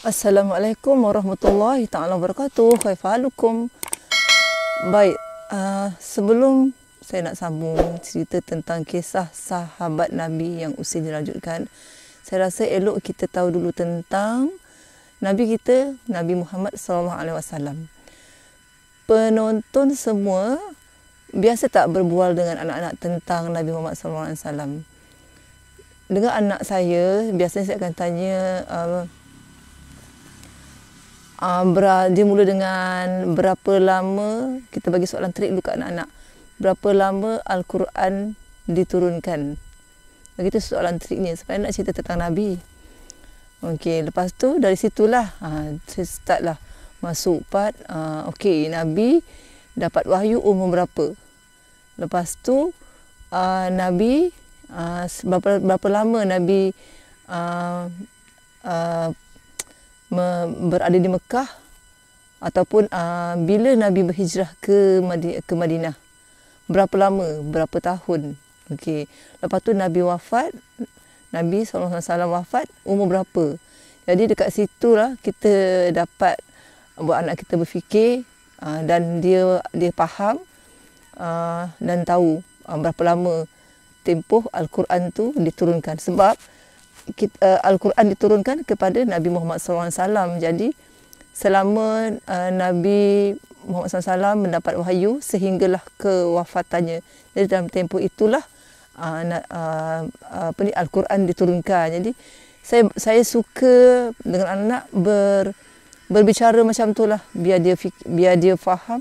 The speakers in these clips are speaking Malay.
Assalamualaikum warahmatullahi ta'ala wabarakatuh. Kaifahalukum? Baik, sebelum saya nak sambung cerita tentang kisah sahabat Nabi yang usianya dilanjutkan, saya rasa elok kita tahu dulu tentang Nabi kita, Nabi Muhammad SAW. Penonton semua biasa tak berbual dengan anak-anak tentang Nabi Muhammad SAW. Dengan anak saya, biasanya saya akan tanya, dia mula dengan berapa lama, kita bagi soalan trik dulu kat anak-anak. Berapa lama Al-Quran diturunkan? Begitu soalan triknya, supaya nak cerita tentang Nabi. Okey, lepas tu dari situlah saya start lah masuk part. Okey, Nabi dapat wahyu umur berapa? Lepas tu Nabi berapa lama Nabi berada di Mekah, ataupun bila Nabi berhijrah ke Madinah, berapa lama, berapa tahun. Okey, lepas tu Nabi wafat, Nabi SAW wafat umur berapa. Jadi dekat situlah kita dapat buat anak kita berfikir, dan dia faham dan tahu berapa lama tempoh Al-Quran tu diturunkan. Sebab Al-Quran diturunkan kepada Nabi Muhammad SAW. Jadi selama Nabi Muhammad SAW mendapat wahyu sehinggalah kewafatannya. Jadi dalam tempoh itulah Al-Quran diturunkan. Jadi saya suka dengan anak berbicara macam tu lah, biar dia faham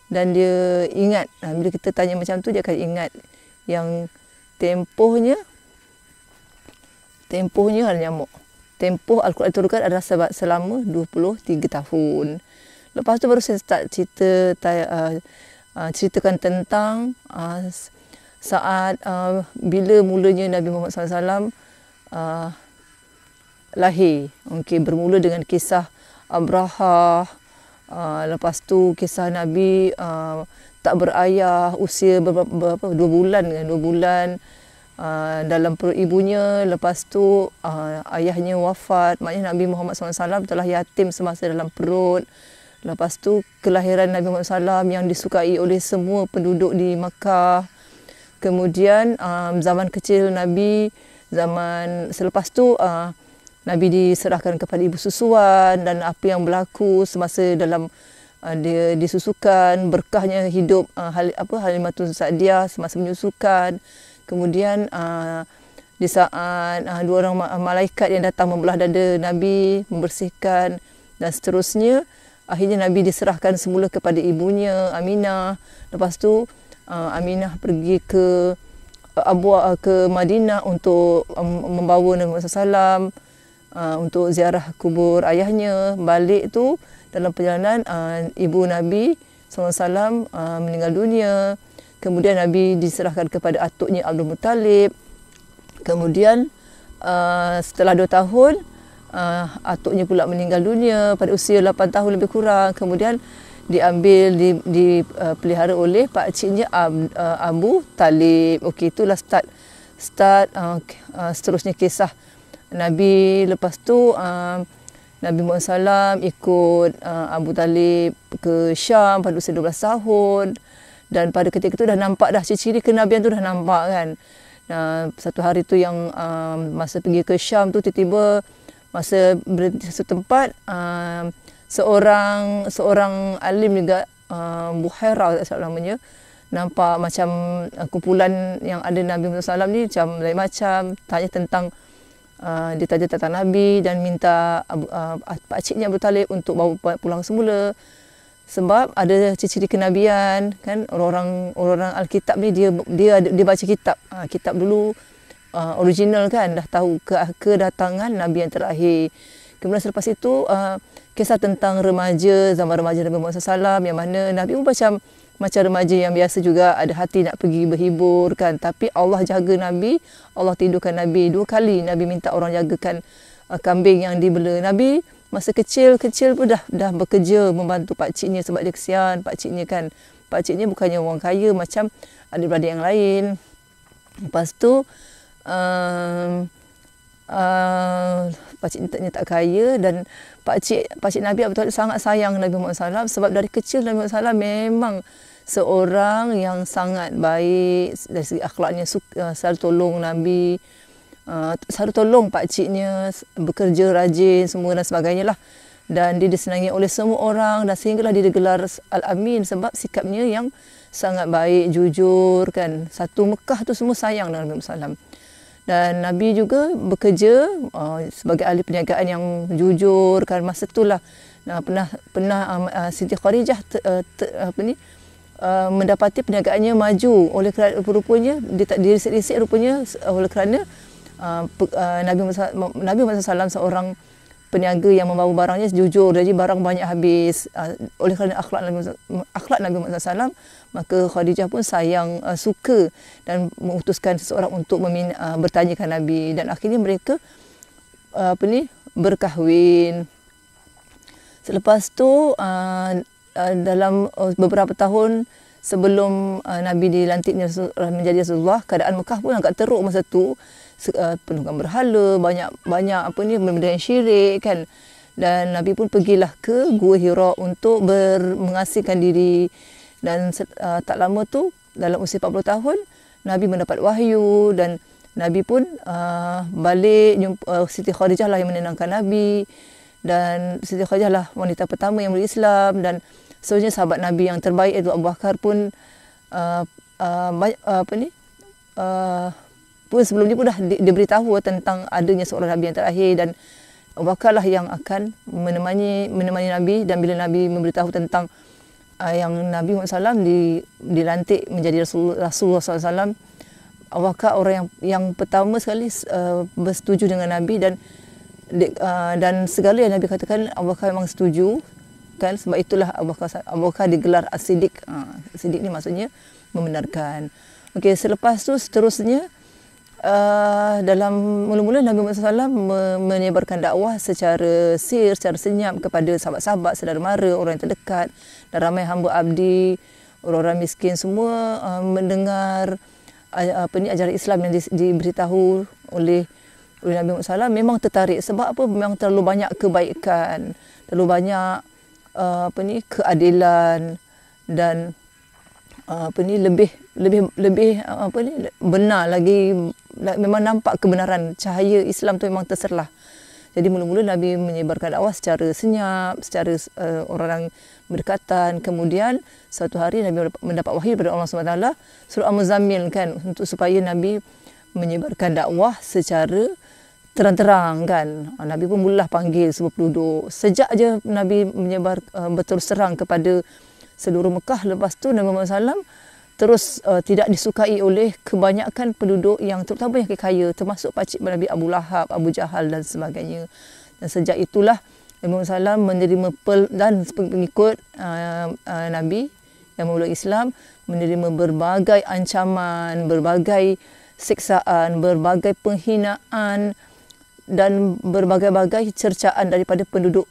dan dia ingat. Bila kita tanya macam tu, dia akan ingat yang tempohnya nyamuk. Tempoh Al-Quran diturunkan adalah selama 23 tahun. Lepas tu baru saya start ceritakan tentang saat bila mulanya Nabi Muhammad SAW lahir. Okey, bermula dengan kisah Abrahah. Lepas tu kisah Nabi tak berayah, usia berapa 2 bulan kan, 2 bulan dalam perut ibunya. Lepas tu ayahnya wafat, maknanya Nabi Muhammad SAW telah yatim semasa dalam perut. Lepas tu kelahiran Nabi Muhammad SAW yang disukai oleh semua penduduk di Makkah. Kemudian zaman kecil Nabi, zaman selepas tu Nabi diserahkan kepada ibu susuan, dan apa yang berlaku semasa dalam dia disusukan, berkahnya hidup Halimatus Sa'diyah semasa menyusukan. Kemudian di saat 2 orang malaikat yang datang membelah dada Nabi, membersihkan, dan seterusnya, akhirnya Nabi diserahkan semula kepada ibunya Aminah. Lepas tu Aminah pergi ke Madinah untuk membawa Nabi Muhammad SAW untuk ziarah kubur ayahnya. Balik tu dalam perjalanan ibu Nabi SAW meninggal dunia. Kemudian Nabi diserahkan kepada atuknya Abdul Muttalib. Kemudian setelah 2 tahun atuknya pula meninggal dunia pada usia 8 tahun lebih kurang. Kemudian diambil, dipelihara oleh pakciknya Abu Talib. Okey, itulah start seterusnya kisah Nabi. Lepas tu Nabi Muhammad SAW ikut Abu Talib ke Syam pada usia 12 tahun. Dan pada ketika itu dah nampak dah ciri-ciri kenabian tu dah nampak kan. Satu hari tu yang masa pergi ke Syam tu, tiba-tiba masa berhenti satu tempat, seorang alim juga, Buhairah tak salah namanya, nampak macam kumpulan yang ada Nabi Muhammad SAW ni macam lain macam, tanya tentang dia tanya tentang Nabi dan minta pakciknya Abu Talib untuk bawa pulang semula. Sebab ada ciri-ciri kenabian kan. Orang Alkitab ni dia baca kitab dulu, original kan, dah tahu kedatangan Nabi yang terakhir. Kemudian selepas itu kisah tentang zaman remaja Nabi Muhammad SAW, yang mana Nabi pun macam remaja yang biasa juga, ada hati nak pergi berhibur kan. Tapi Allah jaga Nabi, Allah tidurkan Nabi 2 kali. Nabi minta orang jagakan kambing yang dibela. Nabi masa kecil pun dah bekerja membantu pakciknya, sebab dia kesian pakciknya kan. Pakciknya bukannya orang kaya macam adik-beradik yang lain. Lepas tu pakciknya tak kaya, dan pakcik Nabi Abu Talib sangat sayang Nabi Muhammad SAW, sebab dari kecil Nabi Muhammad SAW memang seorang yang sangat baik dari segi akhlaknya, selalu tolong Nabi, selalu tolong pakciknya, bekerja rajin semua dan sebagainya lah. Dan dia disenangi oleh semua orang, dan sehinggalah dia digelar Al-Amin sebab sikapnya yang sangat baik, jujur kan. Satu Mekah tu semua sayang dengan Nabi Muhammad SAW. Dan Nabi juga bekerja sebagai ahli perniagaan yang jujur kan. Masa itulah pernah Siti Khadijah mendapati perniagaannya maju oleh kerana rupanya dia tak dirisik-risik rupanya oleh kerana Nabi Muhammad SAW seorang peniaga yang membawa barangnya jujur, jadi barang banyak habis. Oleh kerana akhlak Nabi Muhammad SAW, maka Khadijah pun sayang, suka dan mengutuskan seseorang untuk bertanyakan Nabi, dan akhirnya mereka berkahwin. Selepas tu dalam beberapa tahun sebelum Nabi dilantik menjadi Rasulullah, keadaan Mekah pun agak teruk masa tu. Penuhkan berhala, banyak benda yang syirik kan. Dan Nabi pun pergilah ke Gua Hira untuk mengasihkan diri. Dan tak lama tu, dalam usia 40 tahun, Nabi mendapat wahyu, dan Nabi pun balik jumpa Siti Khadijah lah yang menenangkan Nabi. Dan Siti Khadijah lah wanita pertama yang berislam, dan sebenarnya sahabat Nabi yang terbaik iaitu Abu Bakar pun pun sebelum ni pun dah diberitahu tentang adanya seorang Nabi yang terakhir, dan Abu Bakar lah yang akan menemani Nabi. Dan bila Nabi memberitahu tentang yang Nabi Muhammad SAW dilantik menjadi Rasulullah SAW, Abu Bakar orang yang pertama sekali bersetuju dengan Nabi, dan segala yang Nabi katakan Abu Bakar memang setuju kan. Sebab itulah Abu Bakar digelar As-Siddiq. As-Siddiq ni maksudnya membenarkan. Okey, selepas tu seterusnya dalam mula-mula Nabi Muhammad SAW menyebarkan dakwah secara secara senyap kepada sahabat-sahabat, saudara mara, orang yang terdekat, dan ramai hamba abdi, orang-orang miskin semua mendengar ajaran Islam yang diberitahu oleh Nabi Muhammad SAW. Memang tertarik sebab apa? Memang terlalu banyak kebaikan, terlalu banyak keadilan, dan lebih benar lagi. Memang nampak kebenaran, cahaya Islam tu memang terserlah. Jadi mula-mula Nabi menyebarkan dakwah secara senyap, secara orang berdekatan. Kemudian suatu hari Nabi mendapat wahyu daripada Allah SWT, surah Al-Muzammil kan, untuk supaya Nabi menyebarkan dakwah secara terang-terang kan. Nabi pun mulalah panggil semua penduduk. Sejak je Nabi menyebar berterus terang kepada seluruh Mekah. Lepas tu Nabi Muhammad SAW terus tidak disukai oleh kebanyakan penduduk yang terutama yang kaya, termasuk pakcik Nabi Abu Lahab, Abu Jahal dan sebagainya. Dan sejak itulah Nabi Muhammad SAW menerima dan pengikut Nabi yang memeluk Islam menerima berbagai ancaman, berbagai siksaan, berbagai penghinaan, dan berbagai-bagai cercaan daripada penduduk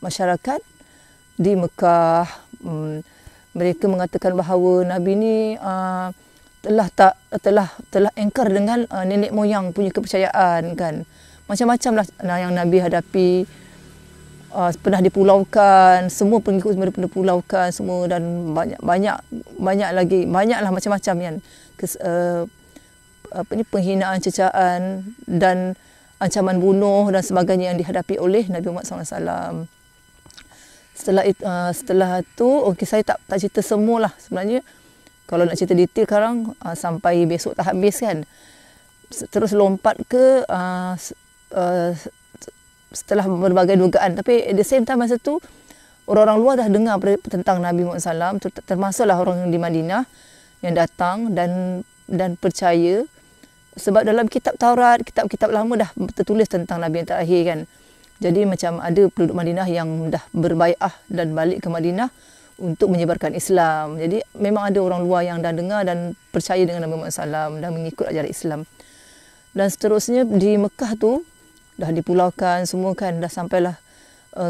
masyarakat di Mekah. Mereka mengatakan bahawa Nabi ni telah engkar dengan nenek moyang punya kepercayaan kan. Macam-macam lah yang Nabi hadapi. Pernah dipulaukan, semua pengikut pernah dipulaukan semua, dan banyaklah macam-macam kan. Penghinaan, cecaan dan ancaman bunuh dan sebagainya yang dihadapi oleh Nabi Muhammad SAW. Setelah itu, okey, saya tak cerita semualah sebenarnya. Kalau nak cerita detail sekarang sampai besok tak habis kan. Terus lompat ke setelah berbagai dugaan. Tapi at the same time masa tu orang-orang luar dah dengar tentang Nabi Muhammad SAW, termasuklah orang di Madinah yang datang dan percaya. Sebab dalam kitab Taurat, kitab-kitab lama dah tertulis tentang Nabi yang terakhir kan. Jadi macam ada penduduk Madinah yang dah berbai'ah dan balik ke Madinah untuk menyebarkan Islam. Jadi memang ada orang luar yang dah dengar dan percaya dengan Nabi Muhammad SAW dan mengikut ajaran Islam. Dan seterusnya di Mekah tu dah dipulaukan semua kan. Dah sampailah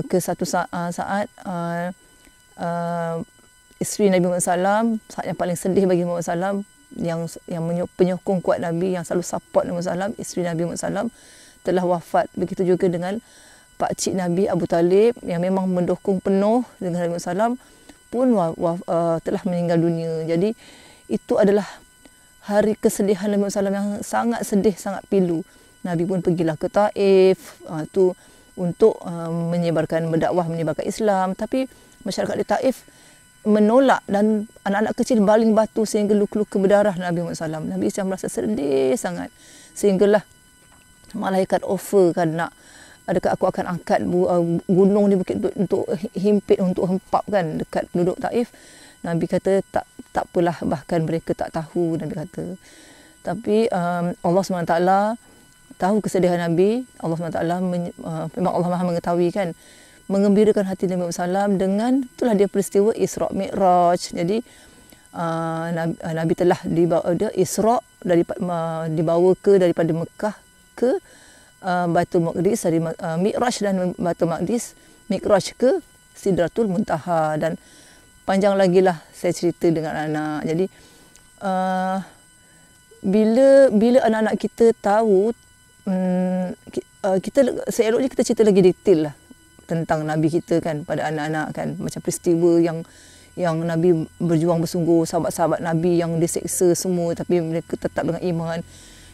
ke satu saat isteri Nabi Muhammad SAW, saat yang paling sedih bagi Muhammad SAW, penyokong kuat Nabi, yang selalu support Nabi SAW, isteri Nabi SAW, telah wafat. Begitu juga dengan pakcik Nabi Abu Talib yang memang mendukung penuh dengan Nabi SAW pun telah meninggal dunia. Jadi itu adalah hari kesedihan Nabi SAW yang sangat sedih, sangat pilu. Nabi pun pergilah ke Taif tu untuk berdakwah, menyebarkan Islam. Tapi masyarakat di Taif menolak dan anak-anak kecil baling batu sehingga luka-luka berdarah Nabi Muhammad SAW. Nabi SAW merasa sedih sangat sehinggalah malaikat offer kan, nak adakah aku akan angkat gunung di bukit untuk himpit, untuk hempap kan dekat penduduk Taif. Nabi kata tak apalah, bahkan mereka tak tahu. Nabi kata, tapi Allah SWT tahu kesedihan Nabi. Allah SWT memang Allah Maha mengetahui kan, mengembirakan hati Nabi SAW dengan itulah dia peristiwa Isra Mi'raj. Jadi Nabi telah Isra dibawa daripada Mekah ke Baitul Maqdis, dari Mi'raj dan Baitul Maqdis, Mi'raj ke Sidratul Muntaha, dan panjang lagi lah saya cerita dengan anak. Jadi bila anak-anak kita tahu, seeloknya kita cerita lagi detail lah tentang Nabi kita kan pada anak-anak kan, macam peristiwa yang Nabi berjuang bersungguh, sahabat-sahabat Nabi yang diseksa semua tapi mereka tetap dengan iman.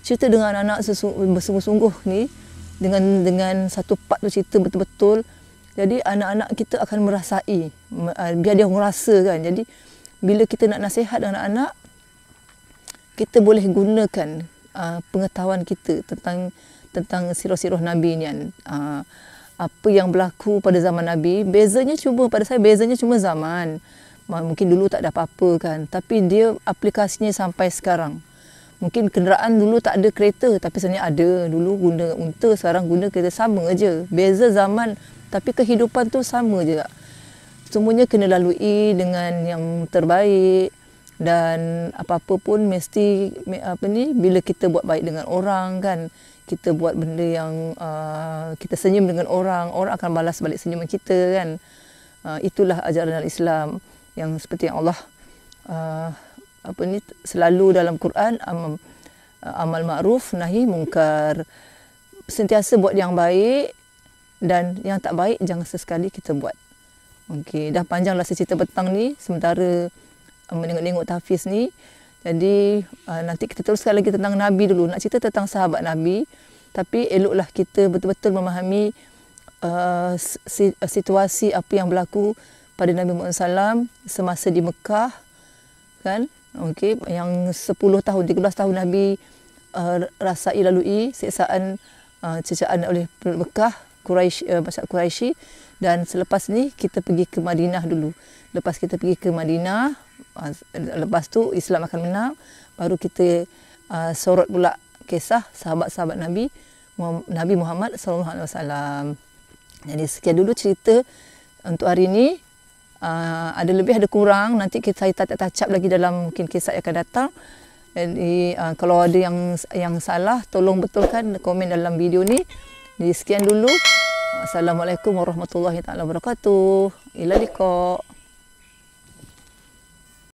Cerita dengan anak-anak bersungguh-sungguh ni, dengan satu part tu cerita betul-betul. Jadi anak-anak kita akan merasai, biar dia merasa kan. Jadi bila kita nak nasihat anak-anak, kita boleh gunakan pengetahuan kita tentang sirah-sirah Nabi ni kan. Apa yang berlaku pada zaman Nabi, bezanya cuma zaman. Mungkin dulu tak ada apa-apa kan, tapi dia aplikasinya sampai sekarang. Mungkin kenderaan dulu tak ada kereta, tapi sebenarnya ada. Dulu guna unta, sekarang guna kereta, sama aja. Beza zaman, tapi kehidupan tu sama je. Semuanya kena lalui dengan yang terbaik. Dan apa-apa pun mesti bila kita buat baik dengan orang kan, kita buat benda yang kita senyum dengan orang, orang akan balas balik senyuman kita kan. Itulah ajaran Islam yang seperti yang Allah selalu dalam Quran, amal ma'ruf nahi mungkar. Sentiasa buat yang baik, dan yang tak baik jangan sesekali kita buat. Okey, dah panjanglah saya cerita petang ni sementara menengok-nengok tahfiz ni. Jadi nanti kita teruskan lagi tentang Nabi dulu. Nak cerita tentang sahabat Nabi, tapi eloklah kita betul-betul memahami situasi apa yang berlaku pada Nabi Muhammad SAW semasa di Mekah kan. Okey, yang 10 tahun, 13 tahun Nabi rasai lalui siksaan, cecaan oleh penduduk Mekah, masyarakat Quraisy. Dan selepas ni kita pergi ke Madinah dulu. Lepas kita pergi ke Madinah, lepas tu Islam akan menang, baru kita sorot pula kisah sahabat-sahabat Nabi Muhammad SAW. Jadi sekian dulu cerita untuk hari ini. Ada lebih ada kurang, nanti saya touch-up lagi dalam mungkin kisah yang akan datang. Jadi kalau ada yang salah, tolong betulkan komen dalam video ni. Jadi sekian dulu. Assalamualaikum warahmatullahi wabarakatuh. Ila liqa.